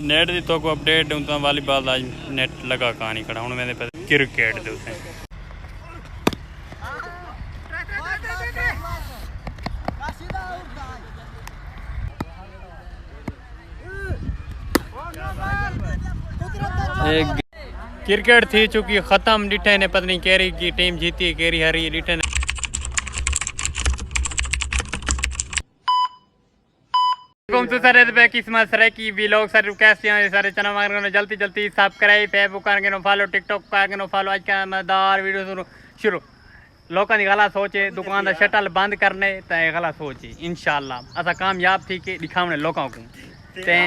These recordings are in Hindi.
नेट दी तो को अपडेट दूं तो वॉलीबॉल आज नेट लगा कहानी खड़ा हूं मैंने क्रिकेट दे उसे एक क्रिकेट थी चुकी खत्म डिठे ने पता नहीं केरी की टीम जीती केरी हारी डिठे ने सारे किस्मत सर की भी लोग सर कैसे सारे चना मांग जल्दी जल्दी सब्सक्राइब फेसबुक करके फॉलो टिकटॉक करके फॉलो आज का मजेदार वीडियो शुरू लोगों की गलत सोचे दुकान का शटल बंद करने तो गलत सोचे इंशाल्लाह असा कामयाब थी कि दिखाने लोगों को ते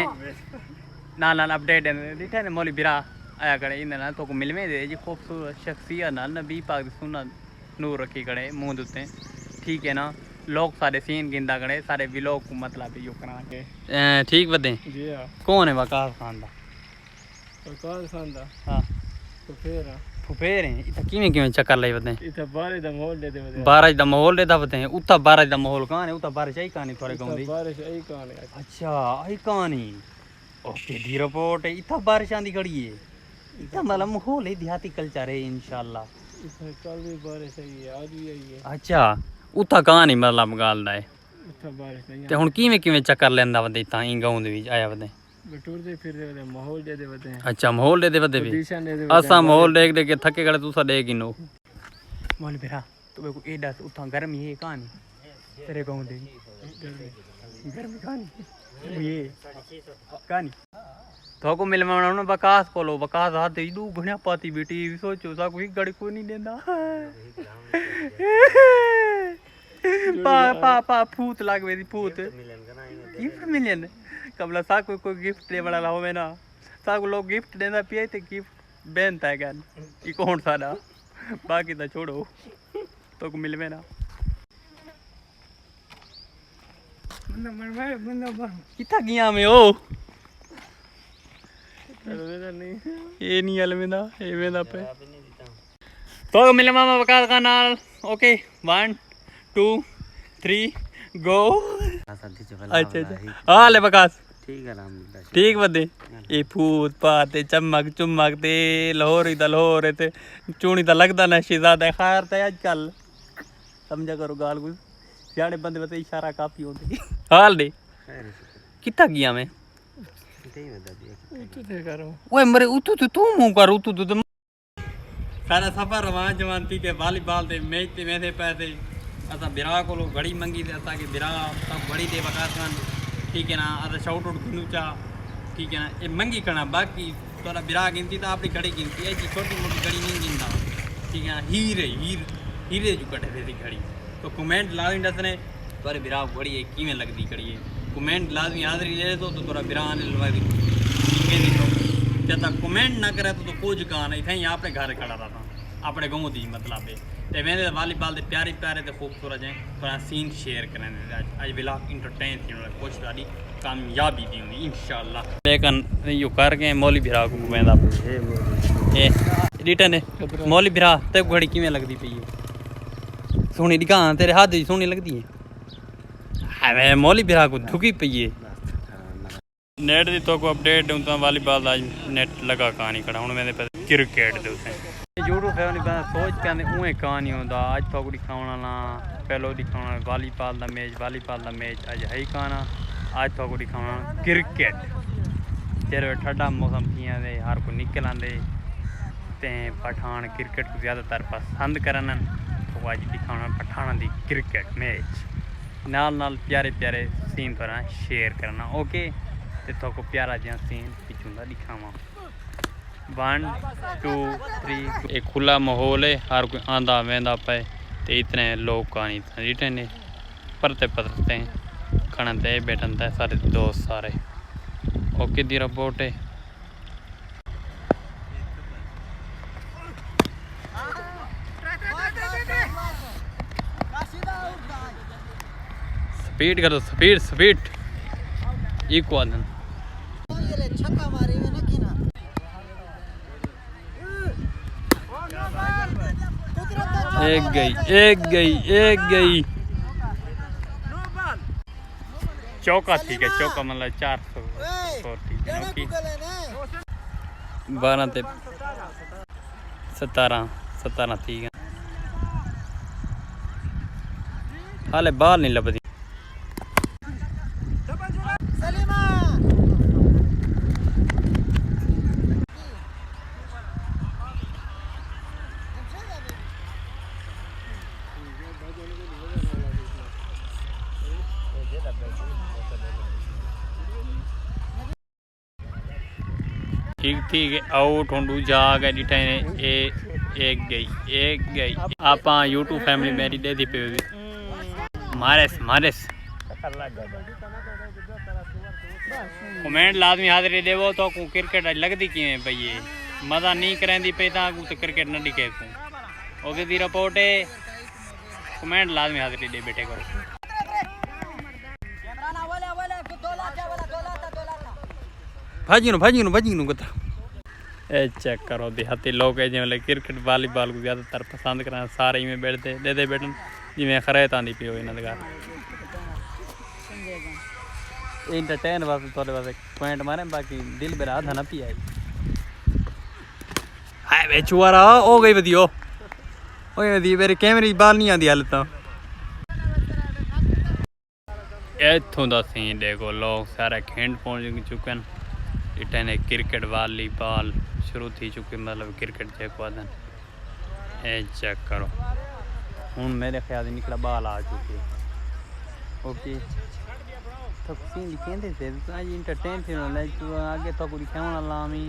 नाल अपडेट दिखे ने मौली बिरा आया करे इन ना तो को मिलवे दे जी खूबसूरत शख्सियत नाल नबी पाक सुन्नत नूर रखी करे मुंह दुते ठीक है ना लोग सारे सीन गिंदा करे सारे व्लॉग को मतलब यो करा के ठीक बदे जी हां कौन है वकास खान दा हां तो फुफेर है इता किवें चक्कर लाई बदे इता बारिश दा माहौल दे बदे उता बारिश दा माहौल कान है उता बारिश आई कहानी थोड़े गांव दी बारिश आई कहानी अच्छा आई कहानी ओके दी रिपोर्ट है इता बारिश आंदी खड़ी है इता मतलब माहौल है देहाती कल्चर है इंशाल्लाह कल भी बारिश आई है आज भी आई है अच्छा उता कहानी मतलब गाल दा है उता बारिश नहीं ते हुन किवें चक्कर लेंदा बंदे तां ई गांव दे विच आया बंदे टुरदे फिरदे बंदे माहौल दे बंदे अच्छा माहौल दे बंदे भी असा माहौल देख के थके गले तुसा देख गिनो मोल बेरा तू को एडा उता गर्मी है कहानी तेरे गांव दे गर्मी कहानी ये कहानी तो को मिलवाना ना वकास कोलो वकास हाथ इदू घणा पाती बेटी सोचो सा कोई गड़ी कोई नहीं देंदा पा फूत लागवे दी फूत गिफ्ट मिलन कबला सा कोई गिफ्ट दे वाला होवे ना सा को लोग गिफ्ट देंदा पिए ते गिफ्ट बेनता है गन ई कौन सादा बाकी तो छोड़ो तो को मिलवे ना किथा गया में ओ ये नहीं अलमेदा ये मेदा पे तो मिले मामा वकास का नाल ओके 1 2 3 गो अच्छा हाँ ले वकास ठीक है ठीक बदे ये फूत पाते चमक चुमक ते लाहौर ते चूनी ता लगदा ना शहजादा खैर ते आजकल समझा करो गाल कुछ सियाने बंदे बते इशारा काफी होते हाल दे कितना गया मैं ओए मरे उतु तू मुंह कर उतु तू सारा सफर रवान जवानती के वॉलीबॉल दे मैच ते वेंदे पैसे असा बिरा को घड़ी मंगी ते असा के बिरा सब घड़ी दे वकास खान ठीक है ना असा शाउट आउट किनु चा ठीक है ना ये मंगी करना बाकी तोरा बिरा गिनती तो आपकी घड़ी गिनती है जी छोटी मोटी घड़ी नहीं गिनता ठीक है हीरे जो कटे थे घड़ी तो कमेंट लाजमी दसने तोरे बिरा घड़ी है किवें लगदी घड़ी है कमेंट लाजमी हाजिरी दे तो तोरा बिरा ने लवाई जब कमेंट ना करे तो कुछ कहानी थे अपने घर खड़ा रहा अपने गाँव दी मतलब है तो मैंने वॉलीबॉल के प्यारे प्यारे तो खूबसूरत हैं थोड़ा सीन शेयर करें आज व्लॉग इंटरटेन थी कुछ सारी कामयाबी दी होंगी इंशाल्लाह लेकिन यो कर गए मौली बिरा को घुमेंदा रिटर्न मौली बिरा ते घड़ी किवें लगदी पई है सोहनी दिखा तेरे हाथ दी सोहनी लगदी है मौली बिरा को धुकी पई है नेट दी तो को अपडेट दूं तो वॉलीबॉल आज नेट लगा कहानी खड़ा हूं मैंने क्रिकेट दे उसे यूट्यूब पे नहीं बंदा सोच के आंदे उए कहानी होंदा आज तो दिखावना ना पहलो दिखावना वॉलीबॉल दा मैच आज है कहाना आज तो दिखावना क्रिकेट तेरे ठंडा मौसम किया दे हर को निकल आंदे ते पठान क्रिकेट को ज़्यादातर पसंद करन तो आज दिखावना पठान दी क्रिकेट मैच नाल प्यारे प्यारे सीन थोड़ा शेयर करना ओके तो को प्यारा जहा सीन पिछूंगा दिखावा 1 2 3 एक खुला माहौल है हर कोई आंदा वेंदा पे ते इतने लोग कहानी रिटर्न ने परते खड़ते बैठते सारे दोस्त सारे ओके दी रिपोर्ट है स्पीड करो स्पीड इक्वल छक्का मारे में ना किना एक गई चौका ठीक है चौका मतलब 400 12 ਤੇ 17 ਠੀਕ है हाले बाल नहीं लभदी ठीक है आउट होंडू जा गए डिठा ने एक गई आप यूट्यूब फैमिली मेरी दे दी पे मारेस कमेंट लाजमी हाजिरी देवो तो को क्रिकेट लगती किवें पई है मजा नहीं करेंदी पे ता को क्रिकेट न दिखे तू ओके दी रिपोर्ट है कमेंट लाजमी हाजिरी दे बेटे करो भाजी नु कता ए चेक करो देहाती लोग है जिवें क्रिकेट वॉलीबॉल को ज़्यादातर पसंद करें सारे में बैठते दे बैठन जिवें खरेत आंदी पी हो इन्हां दे घर एंटरटेन वास्ते थोड़े वास्ते पॉइंट मारे बाकी दिल बेरा आधा ना पी आई हाय वे चुआरा हो गई वधियो ओए वधी मेरे कैमरे दी बाल नहीं आंदी हाल तो इत्थों दा सीन देखो लोग सारे खेंड पहुंच चुके हैं इतने ने क्रिकेट वॉलीबॉल शुरू थी चुकी मतलब क्रिकेट चेक वादन ए चेक करो हूँ मेरे ख्याल निकला बाल आ चुकी है ओके तो सीन लिखेंदे थे आज इंटरटेन थी ना आगे तो कुछ खेलना लामी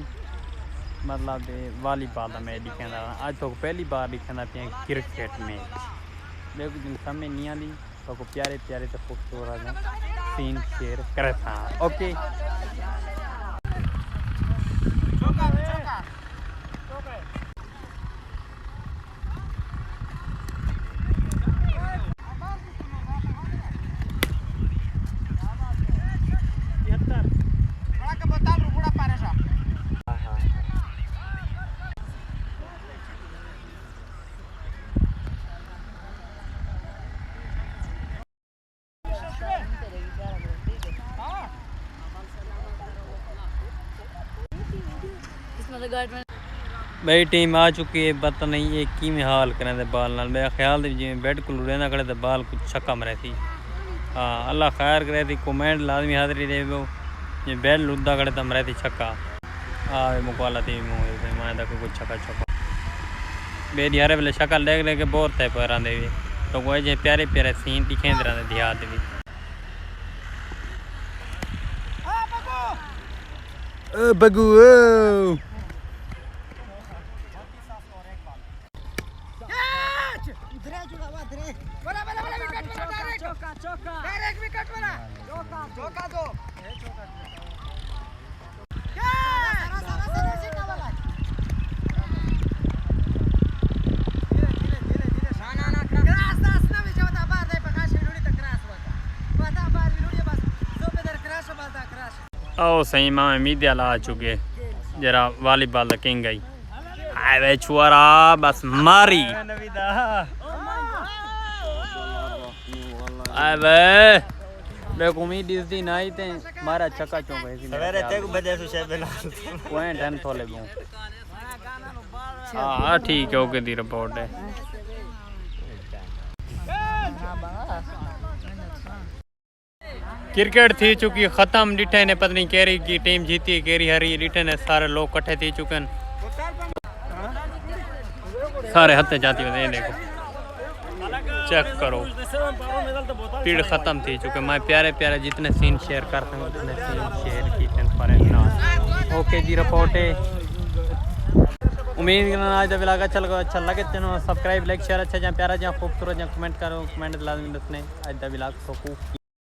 मतलब वॉलीबॉल का मैच लिखेंदा आज तो पहली बार लिखेंदा पे क्रिकेट मैच देखो जिन समझ नहीं आती तो प्यारे प्यारे तो खूबसूरत सीन शेयर करे था ओके मेरी टीम आ चुकी है पता नहीं ये किमें हाल करें दे बाल नाल मेरा ख्याल जिवें बैट को लुड़ेंदा खड़े तो बाल कुछ छक्का मरे थी हाँ अल्लाह खैर करे थी कमेंट लाजमी हाजिरी दे जे बैट लुड़दा खड़े तो मरे थी छक्का मुकाला थी मैं कुछ छक्का मेरी हर वेले शक्ल लेके बोर थे पर आंदे भी तो कोई जे प्यारे प्यारे सीन दिखेंदे रहंदे देहात भी बगू आओ सही माँ मीडिया ला चुके जरा वॉलीबॉल द किंग गई आए वे छुआरा बस मारी आए वे देखो उम्मीद इस दिन आई थे मारा चक्का चौंक है सवेरे ते को बजे से शेबे ना पॉइंट 10 थोले गो हां ठीक है ओके दी रिपोर्ट है क्रिकेट थी चुकी ख़त्म डिठे ने पता नहीं केरी की टीम जीती केरी हारी डिठे ने सारे लोग इकट्ठे थी चुके हैं सारे हथे जाती हुए देखो चेक करो भीड़ ख़त्म थी चुके मैं प्यारे प्यारे जितने सीन शेयर कर सकूँ उतने सीन शेयर की ओके जी रिपोर्ट है उम्मीद करना आज का व्लॉग अच्छा लगे चैनल सब्सक्राइब लाइक शेयर अच्छा जहाँ प्यारा जहाँ खूबसूरत जहाँ कमेंट करो कमेंट लाजमी दसने आज का व्लॉग